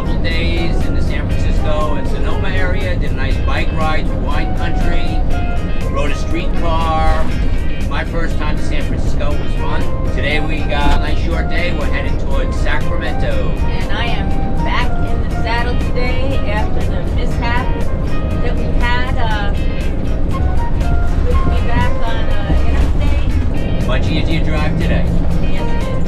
couple days in the San Francisco and Sonoma area. Did a nice bike ride through wine country. Rode a streetcar. My first time to San Francisco was fun. Today we got a nice short day. We're headed towards Sacramento. And I am back in the saddle today after the mishap that we had. Good to be back on interstate. Much easier drive today. Yes, it is.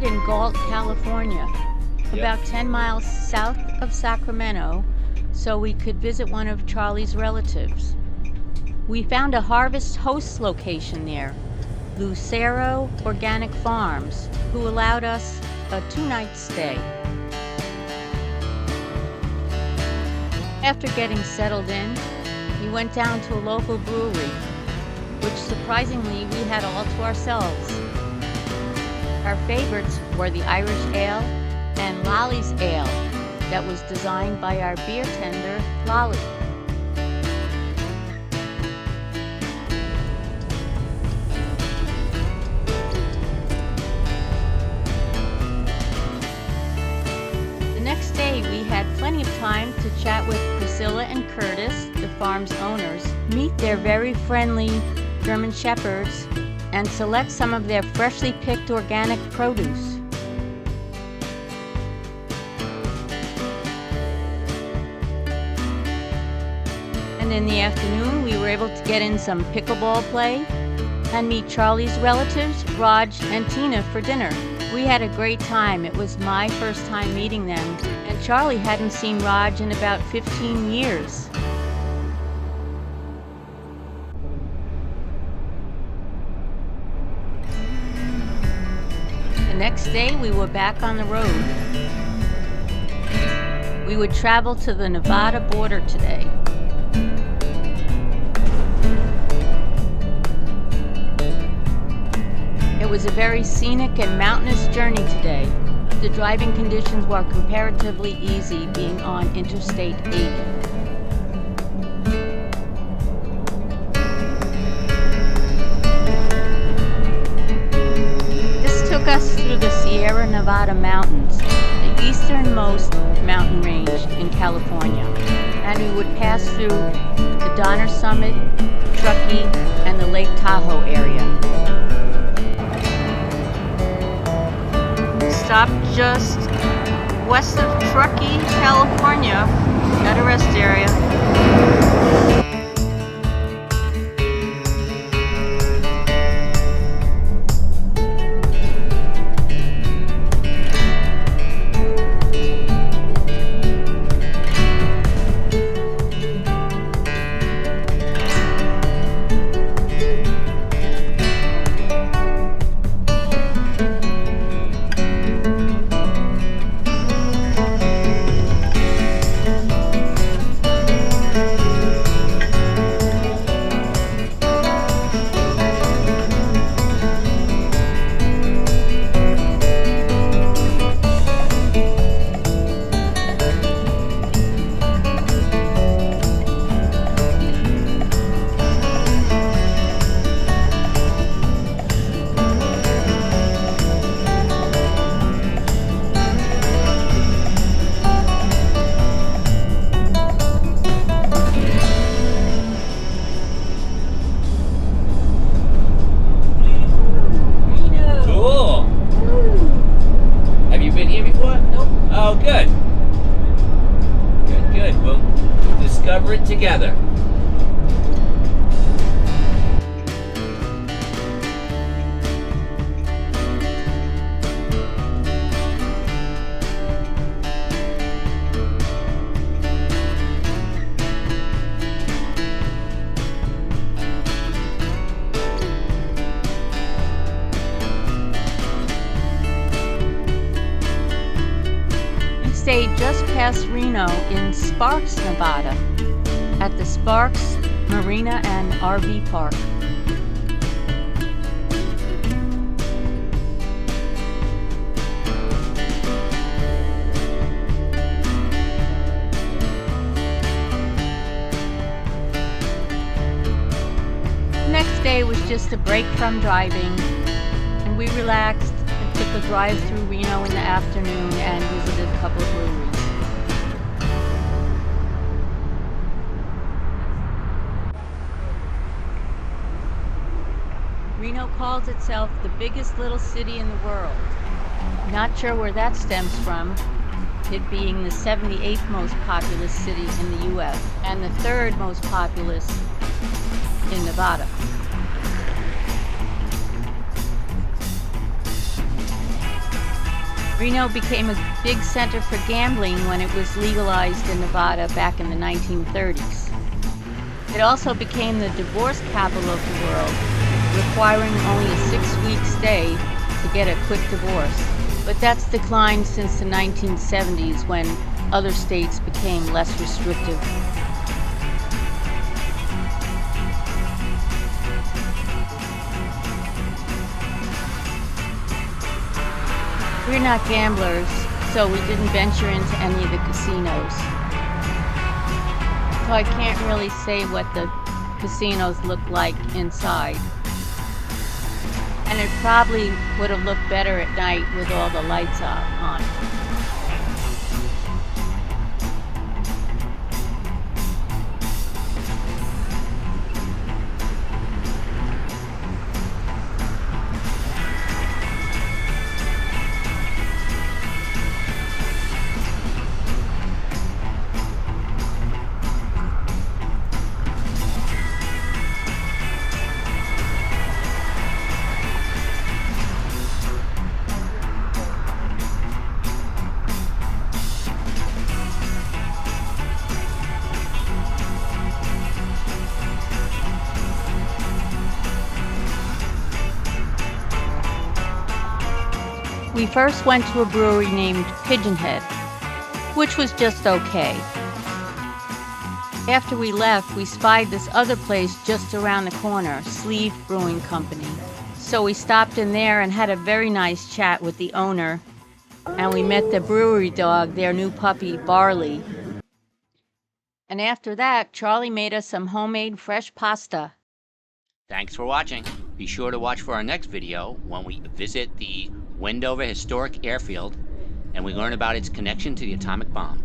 In Galt, California, about 10 miles south of Sacramento, so we could visit one of Charlie's relatives. We found a Harvest Host location there, Lucero Organic Farms, who allowed us a 2-night stay. After getting settled in, we went down to a local brewery, which surprisingly we had all to ourselves. Our favorites were the Irish Ale and Lolly's Ale that was designed by our beer tender, Lolly. The next day we had plenty of time to chat with Priscilla and Curtis, the farm's owners, meet their very friendly German Shepherds, and select some of their freshly picked organic produce. And in the afternoon, we were able to get in some pickleball play and meet Charlie's relatives, Raj and Tina, for dinner. We had a great time. It was my first time meeting them, and Charlie hadn't seen Raj in about 15 years. The next day, we were back on the road. We would travel to the Nevada border today. It was a very scenic and mountainous journey today. The driving conditions were comparatively easy, being on Interstate 80. Took us through the Sierra Nevada mountains, the easternmost mountain range in California, and we would pass through the Donner Summit, Truckee, and the Lake Tahoe area. Stopped just west of Truckee, California, at a rest area. together. Stayed just past Reno in Sparks, Nevada, at the Sparks Marina and RV Park. The next day was just a break from driving, and we relaxed and took a drive through Reno in the afternoon and visited a couple of breweries. Reno calls itself the biggest little city in the world. Not sure where that stems from, it being the 78th most populous city in the U.S. and the 3rd most populous in Nevada. Reno became a big center for gambling when it was legalized in Nevada back in the 1930s. It also became the divorce capital of the world, requiring only a 6-week stay to get a quick divorce. But that's declined since the 1970s when other states became less restrictive. We're not gamblers, so we didn't venture into any of the casinos. So I can't really say what the casinos look like inside. And it probably would have looked better at night with all the lights on. We first went to a brewery named Pigeon Head, which was just okay. After we left, we spied this other place just around the corner, Sleeve Brewing Company. So we stopped in there and had a very nice chat with the owner, and we met the brewery dog, their new puppy, Barley. And after that, Charlie made us some homemade fresh pasta. Thanks for watching. Be sure to watch for our next video when we visit the Wendover Historic Airfield and we learn about its connection to the atomic bomb.